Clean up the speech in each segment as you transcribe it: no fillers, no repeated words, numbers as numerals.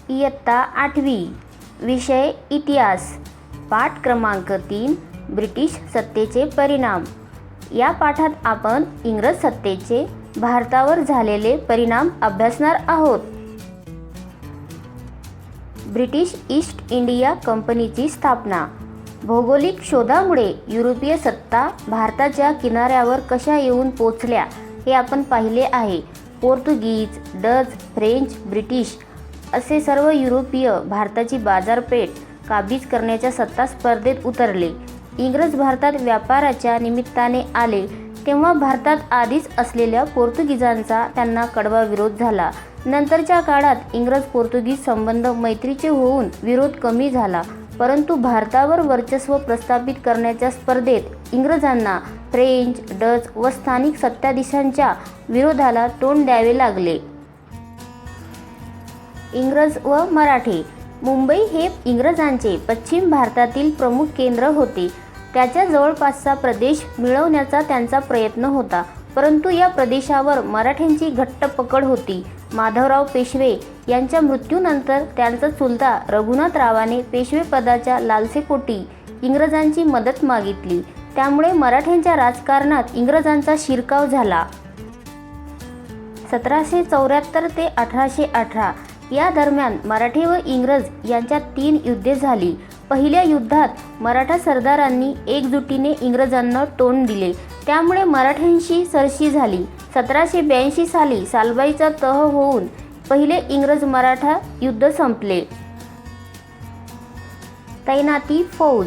इयत्ता 8वी, विषय इतिहास, पाठ क्रमांक 3, ब्रिटिश सत्तेचे परिणाम. या पाठात आपण इंग्रज सत्तेचे भारतावर झालेले परिणाम अभ्यासणार आहोत. ब्रिटिश ईस्ट इंडिया कंपनीची स्थापना. भौगोलिक शोधामुळे युरोपीय सत्ता भारताच्या किनाऱ्यावर कशा येऊन पोचल्या हे आपण पाहिले आहे. पोर्तुगीज, डच, फ्रेंच, ब्रिटिश असे सर्व युरोपीय भारताची बाजारपेठ काबीज करण्याच्या सत्ता स्पर्धेत उतरले. इंग्रज भारतात व्यापाराच्या निमित्ताने आले तेव्हा भारतात आधीच असलेल्या पोर्तुगीजांचा त्यांना कडवा विरोध झाला. नंतरच्या काळात इंग्रज पोर्तुगीज संबंध मैत्रीचे होऊन विरोध कमी झाला, परंतु भारतावर वर्चस्व प्रस्थापित करण्याच्या स्पर्धेत इंग्रजांना फ्रेंच, डच व स्थानिक सत्ताधीशांच्या विरोधाला तोंड द्यावे लागले. इंग्रज व मराठे. मुंबई हे इंग्रजांचे पश्चिम भारतातील प्रमुख केंद्र होते. त्याच्या जवळपासचा प्रदेश मिळवण्याचा त्यांचा प्रयत्न होता, परंतु या प्रदेशावर मराठ्यांची घट्ट पकड होती. माधवराव पेशवे यांच्या मृत्यूनंतर त्यांचा चुलता रघुनाथरावाने पेशवेपदाच्या लालसेपोटी इंग्रजांची मदत मागितली. त्यामुळे मराठ्यांच्या राजकारणात इंग्रजांचा शिरकाव झाला. 1774 ते 1818 या दरम्यान मराठे व इंग्रज यांच्यात 3 युद्धे झाली. पहिल्या युद्धात मराठा सरदारांनी एकजुटीने इंग्रजांना तोंड दिले, त्यामुळे मराठ्यांशी सरशी झाली. 1782 साली सालबाईचा तह होऊन पहिले इंग्रज मराठा युद्ध संपले. तैनाती फौज.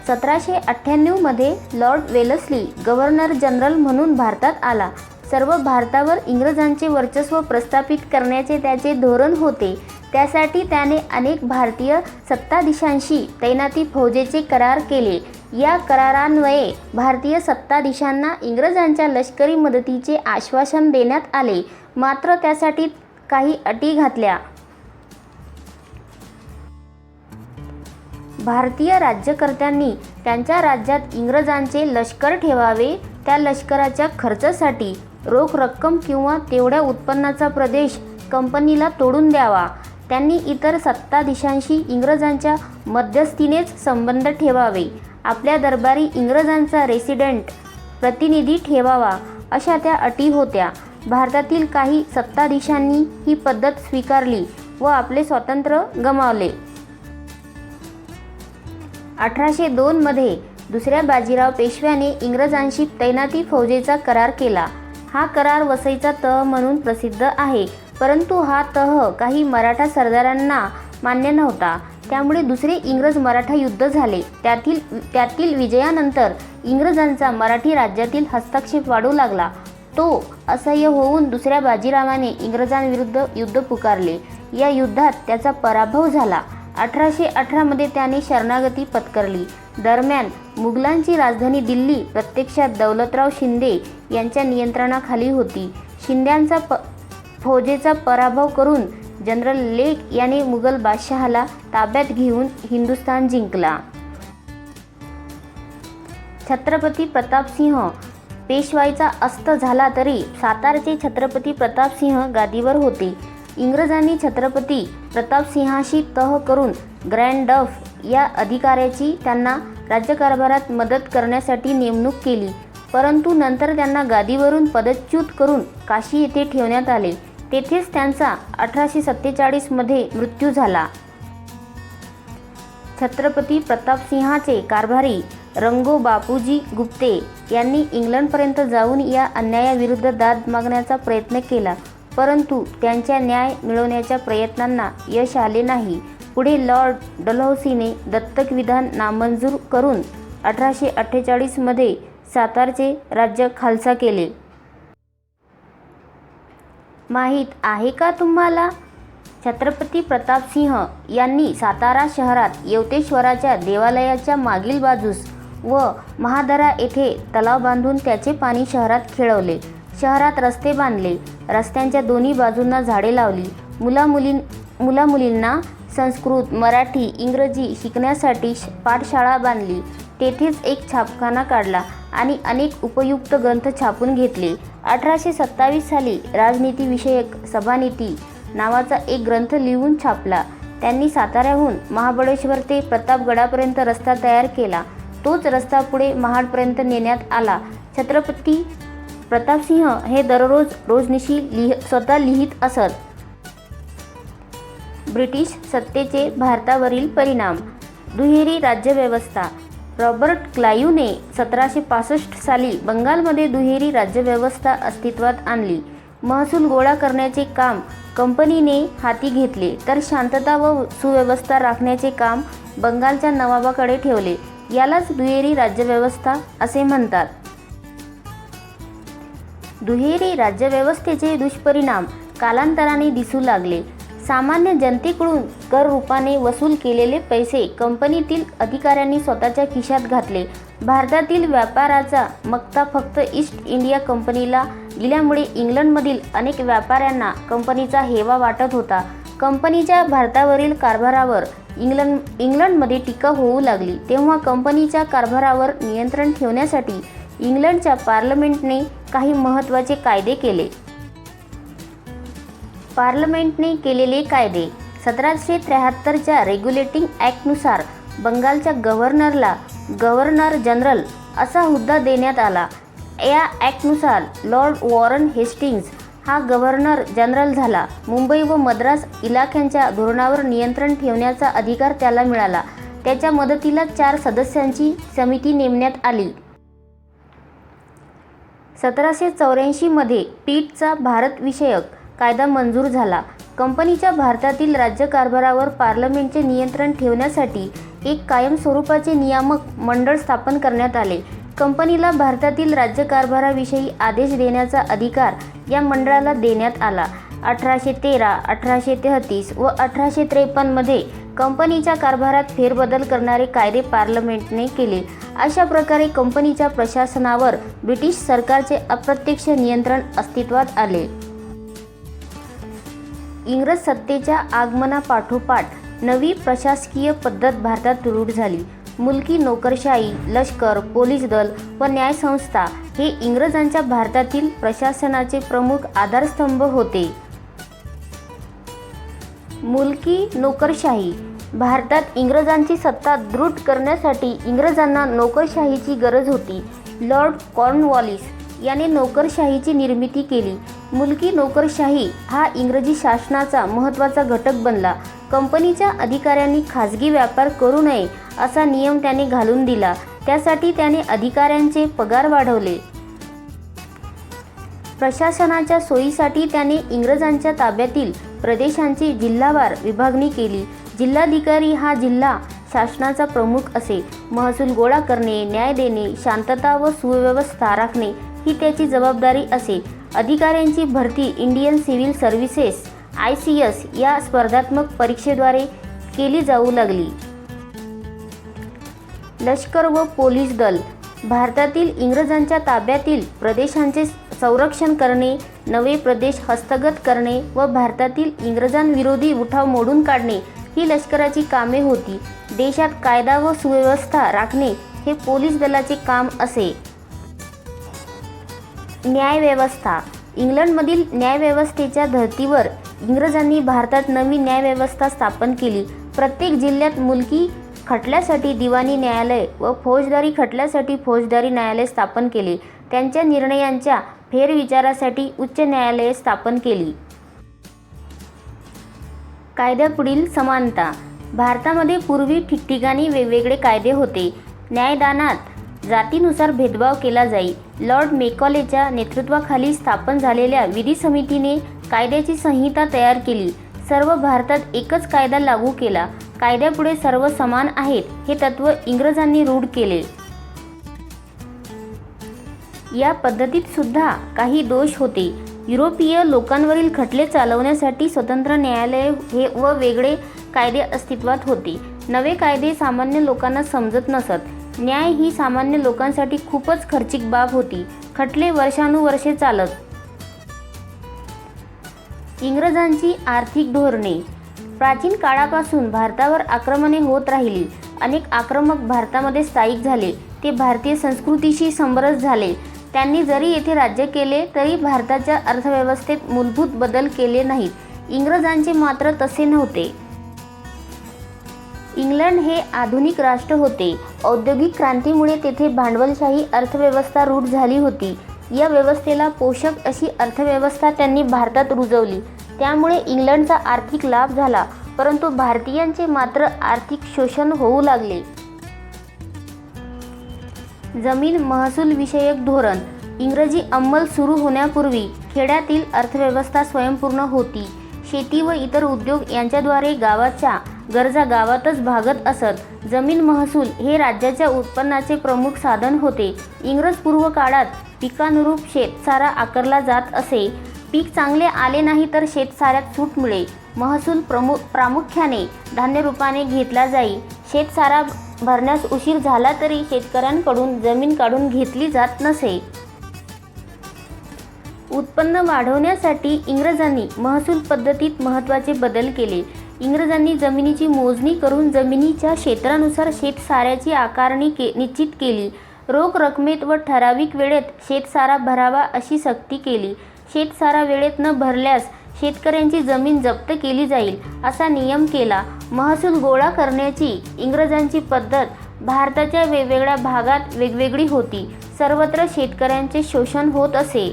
1798 मध्ये लॉर्ड वेलस्ली गव्हर्नर जनरल म्हणून भारतात आला. सर्व भारतावर इंग्रजांचे वर्चस्व प्रस्थापित करण्याचे त्याचे धोरण होते. त्यासाठी त्याने अनेक भारतीय सत्ताधीशांशी तैनाती फौजेचे करार केले. या करारान्वये भारतीय सत्ताधीशांना इंग्रजांच्या लष्करी मदतीचे आश्वासन देण्यात आले, मात्र त्यासाठी काही अटी घातल्या. भारतीय राज्यकर्त्यांनी त्यांच्या राज्यात इंग्रजांचे लष्कर ठेवावे. त्या लष्कराच्या खर्चासाठी रोख रक्कम किंवा तेवढ्या उत्पन्नाचा प्रदेश कंपनीला तोडून द्यावा. त्यांनी इतर सत्ताधीशांशी इंग्रजांच्या मध्यस्थीनेच संबंध ठेवावे. आपल्या दरबारी इंग्रजांचा रेसिडेंट प्रतिनिधी ठेवावा, अशा त्या अटी होत्या. भारतातील काही सत्ताधीशांनी ही पद्धत स्वीकारली व आपले स्वातंत्र्य गमावले. 1802 मध्ये दुसऱ्या बाजीराव पेशव्याने इंग्रजांशी तैनाती फौजेचा करार केला. हा करार वसईचा तह म्हणून प्रसिद्ध आहे, परंतु हा तह काही मराठा सरदारांना मान्य नव्हता. त्यामुळे दुसरे इंग्रज मराठा युद्ध झाले. त्यातील विजयानंतर इंग्रजांचा मराठी राज्यातील हस्तक्षेप वाढू लागला. तो असह्य होऊन दुसऱ्या बाजीरावाने इंग्रजांविरुद्ध युद्ध पुकारले. या युद्धात त्याचा पराभव झाला. 1818 मध्ये त्याने शरणागती पत्करली. दरम्यान मुघलांची राजधानी दिल्ली प्रत्यक्षात दौलतराव शिंदे यांच्या नियंत्रणाखाली होती. शिंद्यांचा फौजेचा पराभव करून जनरल लेक याने मुघल बादशहाला ताब्यात घेऊन हिंदुस्थान जिंकला. छत्रपती प्रतापसिंह. पेशवाईचा अस्त झाला तरी सातारचे छत्रपती प्रतापसिंह गादीवर होते. इंग्रजांनी छत्रपती प्रतापसिंहाशी तह करून ग्रँड डफ या अधिकाऱ्याची त्यांना राज्यकारभारात मदत करण्यासाठी नेमणूक केली, परंतु नंतर त्यांना गादीवरून पदच्युत करून काशी येथे ठेवण्यात आले. तेथेच त्यांचा 1847 मध्ये मृत्यू झाला. छत्रपती प्रतापसिंहाचे कारभारी रंगो बापूजी गुप्ते यांनी इंग्लंडपर्यंत जाऊन या अन्यायाविरुद्ध दाद मागण्याचा प्रयत्न केला, परंतु त्यांच्या न्याय मिळवण्याच्या प्रयत्नांना यश आले नाही. पुढे लॉर्ड डलहौसीने दत्तक विधान नामंजूर करून 1848 मध्ये सातारचे राज्य खालसा केले. माहीत आहे का तुम्हाला? छत्रपती प्रतापसिंह यांनी सातारा शहरात येवतेश्वराच्या देवालयाच्या मागील बाजूस व महादरा येथे तलाव बांधून त्याचे पाणी शहरात खेळवले. शहरात रस्ते बांधले. रस्त्यांच्या दोन्ही बाजूंना झाडे लावली. मुलामुलींना संस्कृत, मराठी, इंग्रजी शिकण्यासाठी पाठशाळा बांधली. तेथेच एक छापखाना काढला आणि अनेक उपयुक्त ग्रंथ छापून घेतले. 1827 साली राजनीतीविषयक सभानीती नावाचा एक ग्रंथ लिहून छापला. त्यांनी साताऱ्याहून महाबळेश्वर ते प्रतापगडापर्यंत रस्ता तयार केला. तोच रस्ता पुढे महाडपर्यंत नेण्यात आला. छत्रपती प्रतापसिंह हे दररोज रोजनिशी स्वतः लिहित असत. ब्रिटिश सत्तेचे भारतावरील परिणाम. दुहेरी राज्यव्यवस्था. रॉबर्ट क्लाईव्हने 1765 साली बंगालमध्ये दुहेरी राज्यव्यवस्था अस्तित्वात आणली. महसूल गोळा करण्याचे काम कंपनीने हाती घेतले, तर शांतता व सुव्यवस्था राखण्याचे काम बंगालच्या नवाबाकडे ठेवले. यालाच दुहेरी राज्यव्यवस्था असे म्हणतात. दुहेरी राज्यव्यवस्थेचे दुष्परिणाम कालांतराने दिसू लागले. सामान्य जनतेकडून कर रूपाने वसूल केलेले पैसे कंपनीतील अधिकाऱ्यांनी स्वतःच्या खिशात घातले. भारतातील व्यापाराचा मक्ता फक्त ईस्ट इंडिया कंपनीला दिल्यामुळे इंग्लंडमधील अनेक व्यापाऱ्यांना कंपनीचा हेवा वाटत होता. कंपनीच्या भारतावरील कारभारावर इंग्लंडमध्ये टीका होऊ लागली. तेव्हा कंपनीच्या कारभारावर नियंत्रण ठेवण्यासाठी इंग्लंडच्या पार्लमेंटने काही महत्त्वाचे कायदे केले. पार्लमेंटने केलेले कायदे. 1773च्या रेग्युलेटिंग ॲक्टनुसार बंगालच्या गव्हर्नरला गव्हर्नर जनरल असा हुद्दा देण्यात आला. या ॲक्टनुसार लॉर्ड वॉरन हेस्टिंग्ज हा गव्हर्नर जनरल झाला. मुंबई व मद्रास इलाख्यांच्या धोरणावर नियंत्रण ठेवण्याचा अधिकार त्याला मिळाला. त्याच्या मदतीला 4 सदस्यांची समिती नेमण्यात आली. 1784 मध्ये पीटचा भारतविषयक कायदा मंजूर झाला. कंपनीच्या भारतातील राज्यकारभारावर पार्लमेंटचे नियंत्रण ठेवण्यासाठी एक कायम स्वरूपाचे नियामक मंडळ स्थापन करण्यात आले. कंपनीला भारतातील राज्यकारभाराविषयी आदेश देण्याचा अधिकार या मंडळाला देण्यात आला. 1813, 1833 व 1853 मध्ये कंपनीच्या कारभारात फेरबदल करणारे कायदे पार्लमेंटने केले. अशा प्रकारे कंपनीच्या प्रशासनावर ब्रिटिश सरकारचे अप्रत्यक्ष नियंत्रण अस्तित्वात आले. इंग्रज सत्तेच्या आगमनापाठोपाठ नवी प्रशासकीय पद्धत भारतात रूढ झाली. मुलकी नोकरशाही, लष्कर, पोलीस दल व न्यायसंस्था हे इंग्रजांच्या भारतातील प्रशासनाचे प्रमुख आधारस्तंभ होते. मुलकी नोकरशाही. भारतात इंग्रजांची सत्ता दृढ करण्यासाठी इंग्रजांना नोकरशाहीची गरज होती. लॉर्ड कॉर्नवॉलिस याने नोकरशाहीची निर्मिती केली. मुलकी नोकरशाही हा इंग्रजी शासनाचा महत्त्वाचा घटक बनला. कंपनीच्या अधिकाऱ्यांनी खाजगी व्यापार करू नये असा नियम त्याने घालून दिला. त्यासाठी त्याने अधिकाऱ्यांचे पगार वाढवले. प्रशासनाच्या सोयीसाठी त्याने इंग्रजांच्या ताब्यातील प्रदेशांची जिल्हावार विभागणी केली. जिल्हाधिकारी हा जिल्हा शासनाचा प्रमुख असे. महसूल गोळा करणे, न्याय देणे, शांतता व सुव्यवस्था राखणे ही त्याची जबाबदारी असे. अधिकाऱ्यांची भरती इंडियन सिव्हिल सर्व्हिसेस ICS या स्पर्धात्मक परीक्षेद्वारे केली जाऊ लागली. लष्कर व पोलीस दल. भारतातील इंग्रजांच्या ताब्यातील प्रदेशांचे संरक्षण करणे, नवे प्रदेश हस्तगत करणे व भारतातील इंग्रजांविरोधी उठाव मोडून काढणे ही लष्कराची कामे होती. देशात कायदा व सुव्यवस्था राखणे हे पोलीस दलाचे काम असे. न्यायव्यवस्था. इंग्लंडमधील न्यायव्यवस्थेच्या धर्तीवर इंग्रजांनी भारतात नवी न्यायव्यवस्था स्थापन केली. प्रत्येक जिल्ह्यात मुलकी खटल्यासाठी दिवाणी न्यायालय व फौजदारी खटल्यासाठी फौजदारी न्यायालय स्थापन केले. त्यांच्या निर्णयांच्या फेरविचारासाठी उच्च न्यायालये स्थापन केली. कायद्यापुढील समानता. भारतामध्ये पूर्वी ठिकठिकाणी वेगवेगळे कायदे होते. न्यायदानात जातीनुसार भेदभाव केला जाई. लॉर्ड मेकॉलेच्या नेतृत्वाखाली स्थापन झालेल्या विधी समितीने कायद्याची संहिता तयार केली. सर्व भारतात एकच कायदा लागू केला. कायद्यापुढे सर्व समान आहेत हे तत्त्व इंग्रजांनी रूढ केले. या पद्धतीत सुद्धा काही दोष होते. युरोपीय लोकांवरील खटले चालवण्यासाठी स्वतंत्र न्यायालय व वेगळे कायदे अस्तित्वात होते. नवे कायदे सामान्य लोकांना समजत नसत. न्याय ही सामान्य लोकांसाठी खूपच खर्चिक बाब होती. खटले वर्षानुवर्षे चालत. इंग्रजांची आर्थिक धोरणे. प्राचीन काळापासून भारतावर आक्रमणे होत राहिली. अनेक आक्रमक भारतामध्ये स्थायिक झाले. ते भारतीय संस्कृतीशी समरस झाले. त्यांनी जरी येथे राज्य केले तरी भारताच्या अर्थव्यवस्थेत मूलभूत बदल केले नाहीत. इंग्रजांचे मात्र तसे नव्हते. इंग्लंड हे आधुनिक राष्ट्र होते. औद्योगिक क्रांतीमुळे तेथे भांडवलशाही अर्थव्यवस्था रूढ झाली होती. या व्यवस्थेला पोषक अशी अर्थव्यवस्था त्यांनी भारतात रुजवली. त्यामुळे इंग्लंडचा आर्थिक लाभ झाला, परंतु भारतीयांचे मात्र आर्थिक शोषण होऊ लागले. जमीन महसूल विषयक धोरण. इंग्रजी अंमल सुरू होण्यापूर्वी खेड्यातील अर्थव्यवस्था स्वयंपूर्ण होती. शेती व इतर उद्योग यांच्याद्वारे गावाच्या गरजा गावातच भागत असत. जमीन महसूल हे राज्याच्या उत्पन्नाचे प्रमुख साधन होते. इंग्रज पूर्व काळात पिकानुरूप शेतसारा आकारला जात असे. पीक चांगले आले नाही तर शेतसाऱ्यात सूट मिळे. महसूल प्रामुख्याने धान्य रूपाने घेतला जाई. शेतसारा भरण्यास उशीर झाला तरी शेतकऱ्यांकडून जमीन काढून घेतली जात नसे. उत्पन्न वाढवण्यासाठी इंग्रजांनी महसूल पद्धतीत महत्त्वाचे बदल केले. इंग्रजांनी जमिनीची मोजणी करून जमिनीच्या क्षेत्रानुसार शेतसाऱ्याची आकारणी निश्चित केली. रोख रकमेत व ठराविक वेळेत शेतसारा भरावा अशी सक्ती केली. शेतसारा वेळेत न भरल्यास शेतकऱ्यांची जमीन जप्त केली जाईल असा नियम केला. महसूल गोळा करण्याची इंग्रजांची पद्धत भारताच्या वेगवेगळ्या भागात वेगवेगळी होती. सर्वत्र शेतकऱ्यांचे शोषण होत असे.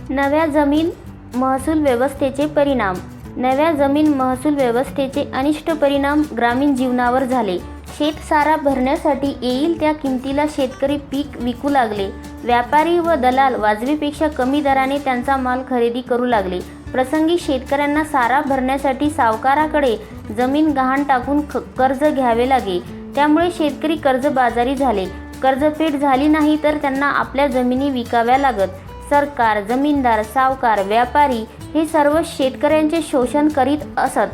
नव्या जमीन महसूल व्यवस्थेचे परिणाम. नव्या जमीन महसूल व्यवस्थेचे अनिष्ट परिणाम ग्रामीण जीवनावर झाले. शेतसारा भरण्यासाठी येईल त्या किमतीला शेतकरी पीक विकू लागले. व्यापारी व दलाल वाजवीपेक्षा कमी दराने त्यांचा माल खरेदी करू लागले. प्रसंगी शेतकऱ्यांना सारा भरण्यासाठी सावकाराकडे जमीन गहाण टाकून कर्ज घ्यावे लागे. त्यामुळे शेतकरी कर्जबाजारी झाले. कर्जफेड झाली नाही तर त्यांना आपल्या जमिनी विकाव्या लागत. सरकार, जमीनदार, सावकार, व्यापारी हे सर्व शेतकऱ्यांचे शोषण करीत असत.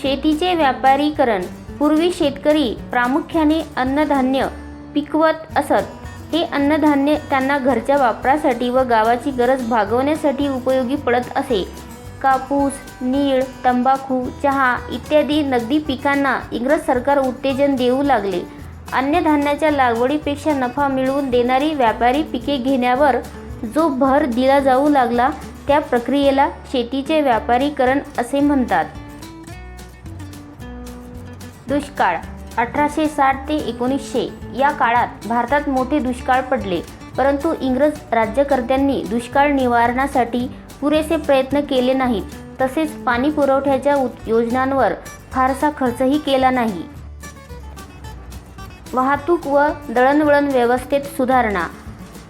शेतीचे व्यापारीकरण. पूर्वी शेतकरी प्रामुख्याने अन्नधान्य पिकवत असत. हे अन्नधान्य त्यांना घरच्या वापरासाठी व गावाची गरज भागवण्यासाठी उपयोगी पडत असे. कापूस, नीळ, तंबाखू, चहा इत्यादी नगदी पिकांना इंग्रज सरकार उत्तेजन देऊ लागले. अन्नधान्याच्या लागवडीपेक्षा नफा मिळवून देणारी व्यापारी पिके घेण्यावर जो भर दिला जाऊ लागला त्या प्रक्रियेला शेतीचे व्यापारीकरण असे म्हणतात. दुष्काळ. 1860 ते 1900 या काळात भारतात मोठे दुष्काळ पडले, परंतु इंग्रज राज्यकर्त्यांनी दुष्काळ निवारणासाठी पुरेसे प्रयत्न केले नाहीत. तसेच पाणी पुरवठ्याच्या योजनांवर फारसा खर्चही केला नाही. वाहतूक व दळणवळण व्यवस्थेत सुधारणा.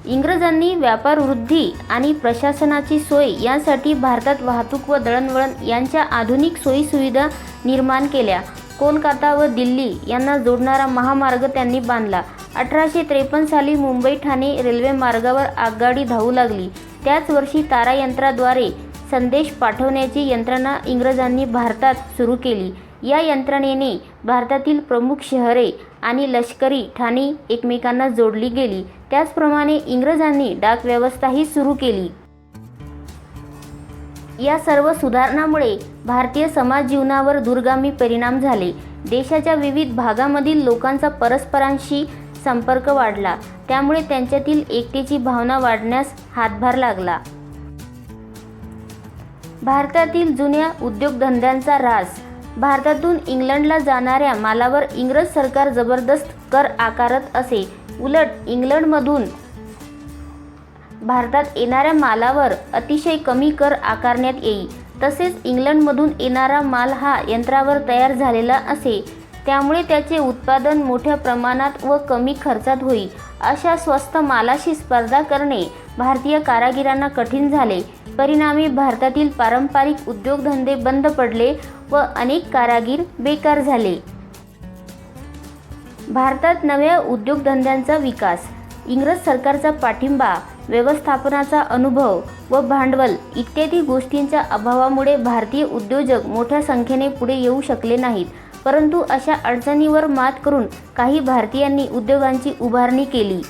इंग्रजांनी व्यापार वृद्धी आणि प्रशासनाची सोय यासाठी भारतात वाहतूक व दळणवळण यांच्या आधुनिक सोयीसुविधा निर्माण केल्या. कोलकाता व दिल्ली यांना जोडणारा महामार्ग त्यांनी बांधला. 1853 साली मुंबई ठाणे रेल्वे मार्गावर आगगाडी धावू लागली. त्याच वर्षी तारायंत्राद्वारे संदेश पाठवण्याची यंत्रणा इंग्रजांनी भारतात सुरू केली. या यंत्रणेने भारतातील प्रमुख शहरे आणि लष्करी ठाणी एकमेकांना जोडली गेली. त्याचप्रमाणे इंग्रजांनी डाक व्यवस्थाही सुरू केली. या सर्व सुधारणांमुळे भारतीय समाज जीवनावर दूरगामी परिणाम झाले. देशाच्या विविध भागामधील लोकांचा परस्परांशी संपर्क वाढला. त्यामुळे त्यांच्यातील एकतेची भावना वाढण्यास हातभार लागला. भारतातील जुन्या उद्योगधंद्यांचा ऱ्हास. भारतातून इंग्लंडला जाणाऱ्या मालावर इंग्रज सरकार जबरदस्त कर आकारत असे. उलट इंग्लंडमधून भारतात येणाऱ्या मालावर अतिशय कमी कर आकारण्यात येई. तसेच इंग्लंडमधून येणारा माल हा यंत्रावर तयार झालेला असे. त्यामुळे त्याचे उत्पादन मोठ्या प्रमाणात व कमी खर्चात होई. अशा स्वस्त मालाशी स्पर्धा करणे भारतीय कारागिरांना कठीण झाले. परिणामी भारतातील पारंपरिक उद्योगधंदे बंद पडले व अनेक कारागीर बेकार झाले. भारतात नव्या उद्योगधंद्यांचा विकास. इंग्रज सरकारचा पाठिंबा, व्यवस्थापनाचा अनुभव व भांडवल इत्यादी गोष्टींच्या अभावामुळे भारतीय उद्योजक मोठ्या संख्येने पुढे येऊ शकले नाहीत. परंतु अशा अडचणीवर मात करून काही भारतीयांनी उद्योगांची उभारणी केली.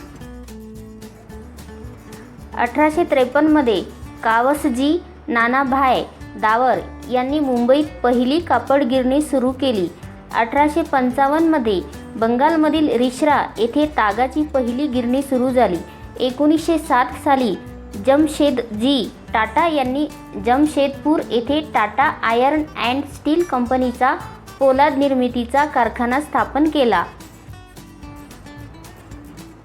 1853 मध्ये कावसजी नानाभाई दावर यांनी मुंबईत पहिली कापड गिरणी सुरू केली. 1855 मध्ये बंगालमधील रिश्रा येथे तागाची पहिली गिरणी सुरू झाली. 1907 साली जमशेदजी टाटा यांनी जमशेदपूर येथे टाटा आयर्न अँड स्टील कंपनीचा पोलाद निर्मितीचा कारखाना स्थापन केला.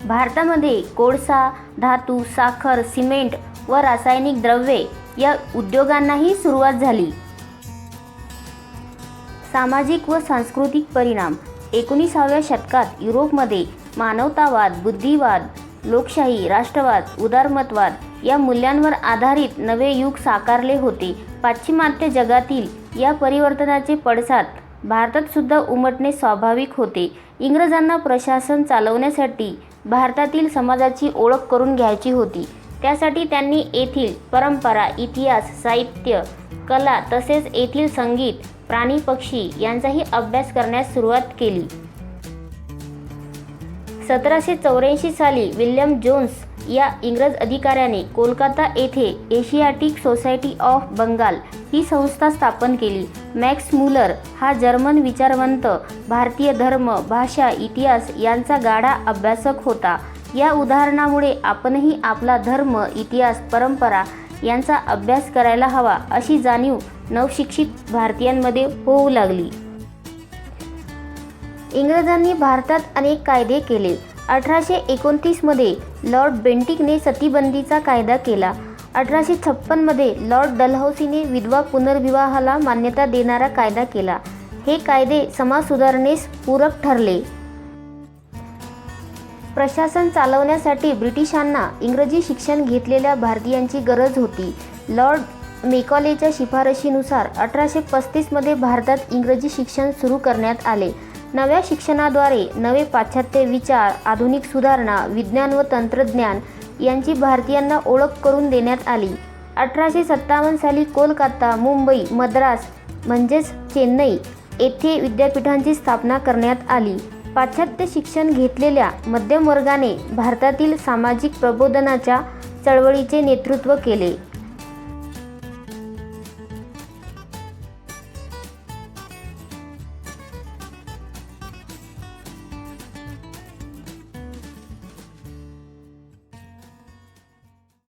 भारतामध्ये कोळसा, धातू, साखर, सिमेंट व रासायनिक द्रव्ये या उद्योगांनाही सुरुवात झाली. सामाजिक व सांस्कृतिक परिणाम. 19व्या शतकात युरोपमध्ये मानवतावाद, बुद्धिवाद, लोकशाही, राष्ट्रवाद, उदारमतवाद या मूल्यांवर आधारित नवे युग साकारले होते. पाश्चिमात्य जगातील या परिवर्तनाचे पडसाद भारतात सुद्धा उमटणे स्वाभाविक होते. इंग्रजांना प्रशासन चालवण्यासाठी भारतातील समाजाची ओळख करून घ्यायची होती. त्यासाठी त्यांनी येथील परंपरा, इतिहास, साहित्य, कला तसेच येथील संगीत, प्राणी, पक्षी यांचाही अभ्यास करण्यास सुरुवात केली. 1784 साली विल्यम जोन्स या इंग्रज अधिकाऱ्याने कोलकाता येथे एशियाटिक सोसायटी ऑफ बंगाल ही संस्था स्थापन केली. मॅक्स मुलर हा जर्मन विचारवंत भारतीय धर्म, भाषा, इतिहास यांचा गाढा अभ्यासक होता. या उदाहरणामुळे आपणही आपला धर्म, इतिहास, परंपरा यांचा अभ्यास करायला हवा अशी जाणीव नवशिक्षित भारतीयांमध्ये होऊ लागली. इंग्रजांनी भारतात अनेक कायदे केले. 1829 मध्ये लॉर्ड बेंटिकने सतीबंदीचा कायदा केला. 1856 मध्ये लॉर्ड डलहौसीने विधवा पुनर्विवाहाला मान्यता देणारा कायदा केला. हे कायदे समाज सुधारणेस पूरक ठरले. प्रशासन चालवण्यासाठी ब्रिटिशांना इंग्रजी शिक्षण घेतलेल्या भारतीयांची गरज होती. लॉर्ड मेकॉलेच्या शिफारशीनुसार 1835 मध्ये भारतात इंग्रजी शिक्षण सुरू करण्यात आले. नव्या शिक्षणाद्वारे नवे पाश्चात्य विचार, आधुनिक सुधारणा, विज्ञान व तंत्रज्ञान यांची भारतीयांना ओळख करून देण्यात आली. 1857 साली कोलकाता, मुंबई, मद्रास म्हणजेच चेन्नई येथे विद्यापीठांची स्थापना करण्यात आली. पाश्चात्य शिक्षण घेतलेल्या मध्यमवर्गाने भारतातील सामाजिक प्रबोधनाच्या चळवळीचे नेतृत्व केले.